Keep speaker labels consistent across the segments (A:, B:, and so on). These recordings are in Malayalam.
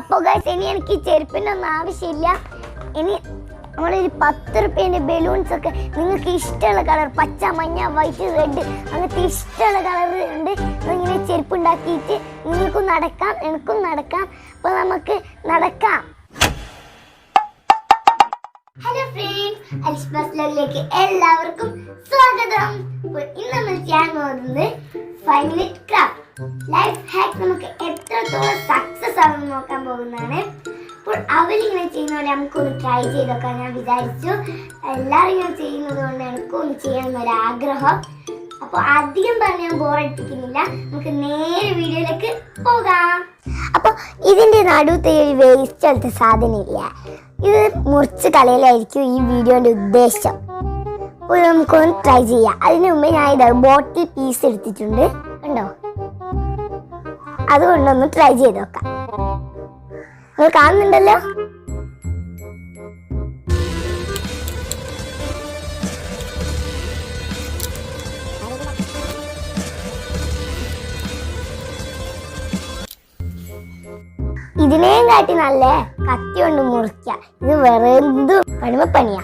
A: അപ്പോൾ ഗൈസ് ഇനി എനിക്ക് ഈ ചെരുപ്പിൻ്റെ ഒന്നും ആവശ്യമില്ല. ഇനി നമ്മളൊരു 10 രൂപേൻ്റെ ബലൂൺസ് ഒക്കെ നിങ്ങൾക്ക് ഇഷ്ടമുള്ള കളർ, പച്ച, മഞ്ഞ, വൈറ്റ്, റെഡ്, അങ്ങനത്തെ ഇഷ്ടമുള്ള കളർ ഉണ്ട്. ഇങ്ങനെ ചെരുപ്പ് ഉണ്ടാക്കിയിട്ട് നിങ്ങൾക്കും നടക്കാം, എനിക്കും നടക്കാം. അപ്പോൾ നമുക്ക് നടക്കാം. ഹലോ ഫ്രണ്ട്സ്, അലിഷ് ബസ്ലിലേക്ക് എല്ലാവർക്കും സ്വാഗതം. അപ്പോൾ ഇന്ന് നമ്മൾ ചെയ്യാൻ പോകുന്നത് 5 മിനിറ്റ് ക്രാഫ്റ്റ് ലൈഫ് ഹാക്ക്. നമുക്ക് എത്രത്തോളം സക്സസ് ആണെന്ന് നോക്കാൻ പോകുന്നതാണ്. അപ്പോൾ അവരിങ്ങനെ ചെയ്യുന്ന പോലെ നമുക്കൊന്ന് ട്രൈ ചെയ്തൊക്കെ ഞാൻ വിചാരിച്ചു. എല്ലാവരും ഇങ്ങനെ ചെയ്യുന്നത് കൊണ്ട് എനിക്കൊന്ന് ചെയ്യണമെന്നൊരാഗ്രഹം. അപ്പോൾ അധികം പറഞ്ഞ് ഞാൻ ബോറടിപ്പിക്കുന്നില്ല, നമുക്ക് നേരെ വീഡിയോയിലേക്ക് പോകാം. അപ്പോൾ ഇതിൻ്റെ നടുവത്തെ ഒരു വേസ്റ്റ് പോലത്തെ സാധനമില്ല, ഇത് മുറിച്ച് കളയലായിരിക്കും ഈ വീഡിയോൻ്റെ ഉദ്ദേശം. അപ്പോൾ നമുക്കൊന്ന് ട്രൈ ചെയ്യാം. അതിന് മുമ്പേ ഞാൻ ഇത് ബോട്ടിൽ പീസ് എടുത്തിട്ടുണ്ട്, കണ്ടോ? അതുകൊണ്ടൊന്ന് ട്രൈ ചെയ്ത് നോക്കാം. നിങ്ങൾ കാണുന്നുണ്ടല്ലോ. ഇതിനെയും കാട്ടി നല്ല കത്തി കൊണ്ട് മുറിക്ക. ഇത് വെറുതെ കടുമപ്പണിയാ.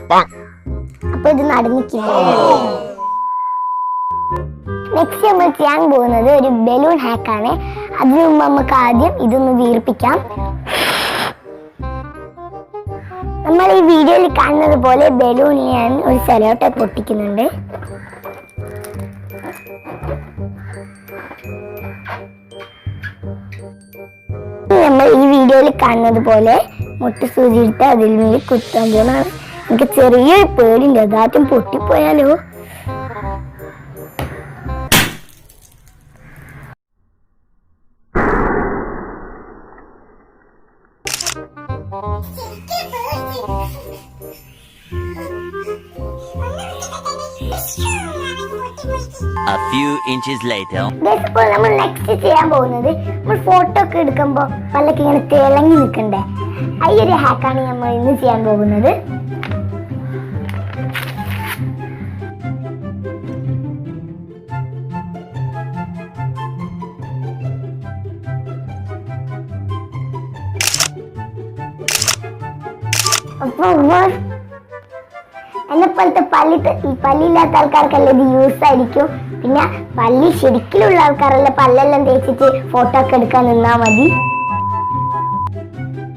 A: അപ്പൊ ഇത് നടന്നിക്കില്ല. നെക്സ്റ്റ് നമ്മൾ ചെയ്യാൻ പോകുന്നത് ഒരു ബലൂൺ ഹാക്കാണ്. അതിനു മുമ്പ് നമുക്ക് ആദ്യം ഇതൊന്ന് വീർപ്പിക്കാം. നമ്മൾ ഈ വീഡിയോയിൽ കാണുന്നത് പോലെ ബലൂണിൽ ഞാൻ ഒരു സെലോട്ടെ പൊട്ടിക്കുന്നുണ്ട്. നമ്മൾ ഈ വീഡിയോയിൽ കാണുന്നത് പോലെ മുട്ട് സൂചി എടുത്ത് അതിൽ നിന്ന് കുത്താൻ പോകുന്നതാണ്. എനിക്ക് ചെറിയൊരു പേടിയുണ്ട്, അതാറ്റും പൊട്ടിപ്പോയാലോ.
B: A few inches later.
A: ഇപ്പോൾ നമ്മൾ നെക്സ്റ്റ് ചെയ്യാൻ പോകുന്നത്, നമ്മൾ ഫോട്ടോ ഒക്കെ എടുക്കുമ്പോൾ പല്ലൊക്കെ ഇങ്ങനെ തിളങ്ങി നിൽക്കണ്ടേ, ഈ ഒരു ഹാക്കാണ് നമ്മൾ ഇന്ന് ചെയ്യാൻ പോകുന്നത്. അപ്പോൾ എന്നെ പോലത്തെ പല്ലില്ലാത്ത ആൾക്കാർക്കല്ല ഇത് യൂസ് ആയിരിക്കും. പിന്നെ പല്ലി ശരിക്കുള്ള ആൾക്കാരല്ല പല്ലെല്ലാം തേച്ചിട്ട് ഫോട്ടോ ഒക്കെ എടുക്കാൻ നിന്നാൽ മതി.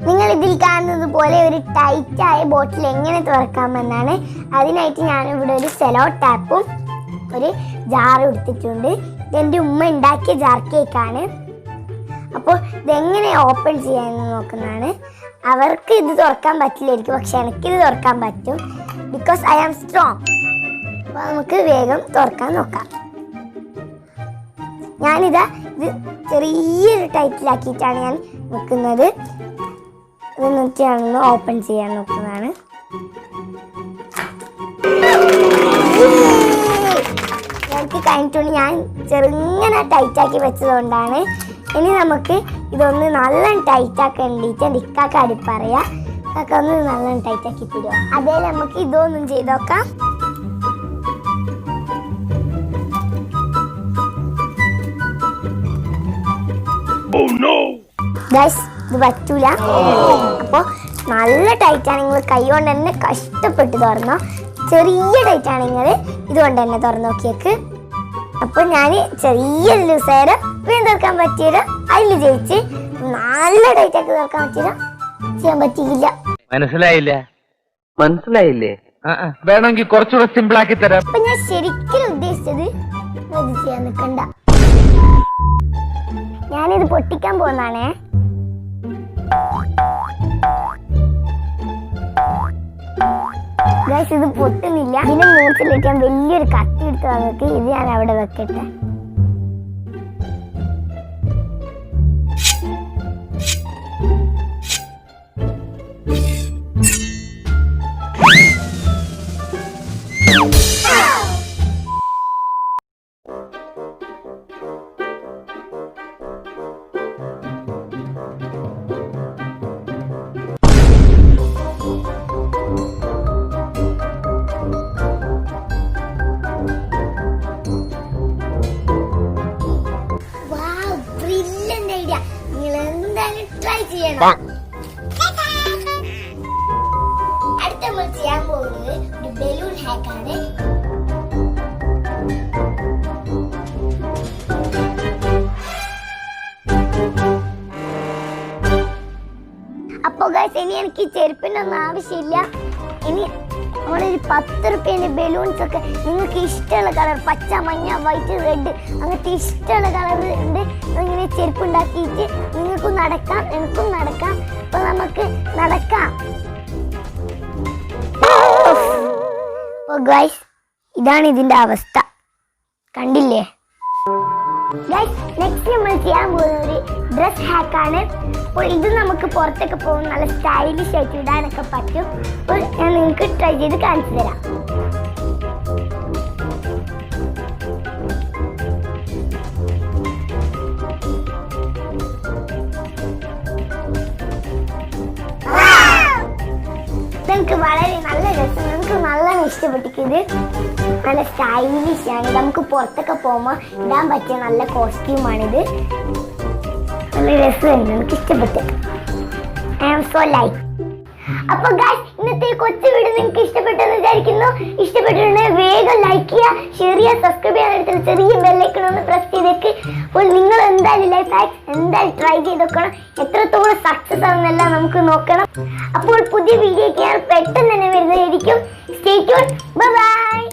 A: നിങ്ങൾ ഇതിൽ കാണുന്നത് പോലെ ഒരു ടൈറ്റായ ബോട്ടിൽ എങ്ങനെ തുറക്കാമെന്നാണ്. അതിനായിട്ട് ഞാനിവിടെ ഒരു സെലോ ടാപ്പും ഒരു ജാറും എടുത്തിട്ടുണ്ട്. ഇതെൻ്റെ ഉമ്മ ഉണ്ടാക്കിയ ജാർ കേക്കാണ്. അപ്പോൾ ഇതെങ്ങനെ ഓപ്പൺ ചെയ്യാമെന്ന് നോക്കുന്നതാണ്. അവർക്ക് ഇത് തുറക്കാൻ പറ്റില്ലായിരിക്കും, പക്ഷെ എനിക്കിത് തുറക്കാൻ പറ്റും, ബിക്കോസ് ഐ ആം സ്ട്രോങ്. അപ്പോൾ നമുക്ക് വേഗം തുറക്കാൻ നോക്കാം. ഞാനിതാ ഇത് ചെറിയൊരു ടൈറ്റിലാക്കിയിട്ടാണ് ഞാൻ വെക്കുന്നത്. എന്നിട്ട് ഞാനൊന്ന് ഓപ്പൺ ചെയ്യാൻ നോക്കുന്നതാണ്. എനിക്ക് കഴിഞ്ഞിട്ടുണ്ട്. ഞാൻ ചെറുങ്ങനെ ടൈറ്റാക്കി വെച്ചതുകൊണ്ടാണ്. ഇനി നമുക്ക് ഇതൊന്ന് നല്ല ടൈറ്റാക്കാൻ വേണ്ടിയിട്ട് എൻ്റെ ഇക്കാക്കാടി പറയാം. ഇക്കാക്ക ഒന്ന് നല്ല ടൈറ്റാക്കി തരുമോ? അതേ നമുക്ക് ഇതൊന്നും ചെയ്ത് നോക്കാം. ഗൈസ്, ഇത് പറ്റൂല. അപ്പോൾ നല്ല ടൈറ്റാണെങ്കിൽ കൈ കൊണ്ട് തന്നെ കഷ്ടപ്പെട്ട് തുറന്നോ. ചെറിയ ടൈറ്റാണെങ്കിൽ ഇതുകൊണ്ട് തന്നെ തുറന്നു നോക്കിയേക്ക്. അപ്പോൾ ഞാൻ ചെറിയൊരു ലൂസേരം തുറക്കാൻ പറ്റിയത് അതിൽ ജയിച്ച്, നല്ല ടൈറ്റാക്കി തുറക്കാൻ പറ്റിയത് ചെയ്യാൻ പറ്റിയില്ല.
C: മനസ്സിലായില്ലേ? വേണമെങ്കിൽ കുറച്ചുകൂടെ സിമ്പിൾ ആക്കി തരാം.
A: അപ്പൊ ഞാൻ ശരിക്കും ഉദ്ദേശിച്ചത് ഇത് ചെയ്യാൻ നിൽക്കണ്ട. ഞാനിത് പൊട്ടിക്കാൻ പോകുന്നതാണേ. ഗൈസ്, ഇത് പൊട്ടുന്നില്ല. ഇതിനെ മൂച്ചിലേക്ക് ഞാൻ വലിയൊരു കത്തി എടുത്ത് വന്നിട്ട് ഇത് ഞാൻ അവിടെ വെക്കട്ടെ. ചെയ്യണം. ഗൈസ് ഇനി എനിക്ക് ഈ ചെരുപ്പിൻ്റെ ഒന്നും ആവശ്യമില്ല. ഇനി നമ്മളൊരു 10 റുപ്യേൻ്റെ ബലൂൺസ് ഒക്കെ നിങ്ങൾക്ക് ഇഷ്ടമുള്ള കളർ, പച്ച, മഞ്ഞ, വൈറ്റ്, റെഡ്, അങ്ങനത്തെ ഇഷ്ടമുള്ള കളർ ഉണ്ട്. ഇങ്ങനെ ചെരുപ്പ് ഉണ്ടാക്കിയിട്ട് നിങ്ങൾക്കും നടക്കാം, എനിക്കും നടക്കാം. അപ്പൊ നമുക്ക് നടക്കാം. ഗൈസ് ഇതാണ് ഇതിന്റെ അവസ്ഥ, കണ്ടില്ലേ ഗൈസ്? നെക്സ്റ്റ് നമ്മൾ ചെയ്യാൻ പോകുന്ന ഒരു ഡ്രസ് ഹാക്കാണ്. അപ്പോൾ ഇത് നമുക്ക് പുറത്തൊക്കെ പോകുമ്പോൾ നല്ല സ്റ്റൈലിഷ് ആയിട്ട് ഇടാനൊക്കെ പറ്റും. അപ്പോൾ ഞാൻ നിങ്ങൾക്ക് ട്രൈ ചെയ്ത് കാണിച്ചു തരാം. നമുക്ക് വളരെ നല്ല രസം, നമുക്ക് നല്ലോണം ഇഷ്ടപ്പെട്ടിരിക്കുന്നത്. നല്ല സ്റ്റൈലിഷ് ആണ്. നമുക്ക് പുറത്തൊക്കെ പോകുമ്പോൾ ഇടാൻ പറ്റിയ നല്ല കോസ്റ്റ്യൂമാണിത്. നല്ല രസമുണ്ട്, എനിക്ക് ഇഷ്ടപ്പെട്ടു. I am so like. അപ്പൊ ഗൈസ് ഇന്നത്തെ കൊച്ചു വീഡിയോ നിങ്ങൾക്ക് ഇഷ്ടപ്പെട്ടെന്ന് വിചാരിക്കുന്നു. ഇഷ്ടപ്പെട്ടിട്ടുണ്ടെങ്കിൽ വേഗം ലൈക്ക് ചെയ്യുക, ഷെയർ ചെയ്യുക, സബ്സ്ക്രൈബ് ചെയ്യാൻ എടുത്തിട്ട് ചെറിയ ബെല്ലൈക്കൺ ഒന്ന് പ്രസ് ചെയ്തേക്ക്. അപ്പോൾ നിങ്ങൾ എന്തായാലും ലൈഫ് ഹാക്സ് എന്തായാലും ട്രൈ ചെയ്ത് നോക്കണം. എത്രത്തോളം സക്സസ് ആവുന്നെല്ലാം നമുക്ക് നോക്കണം. അപ്പോൾ പുതിയ വീഡിയോയ്ക്ക് ഞാൻ പെട്ടെന്ന് തന്നെ വരുന്നതായിരിക്കും. Stay tune. Bye bye.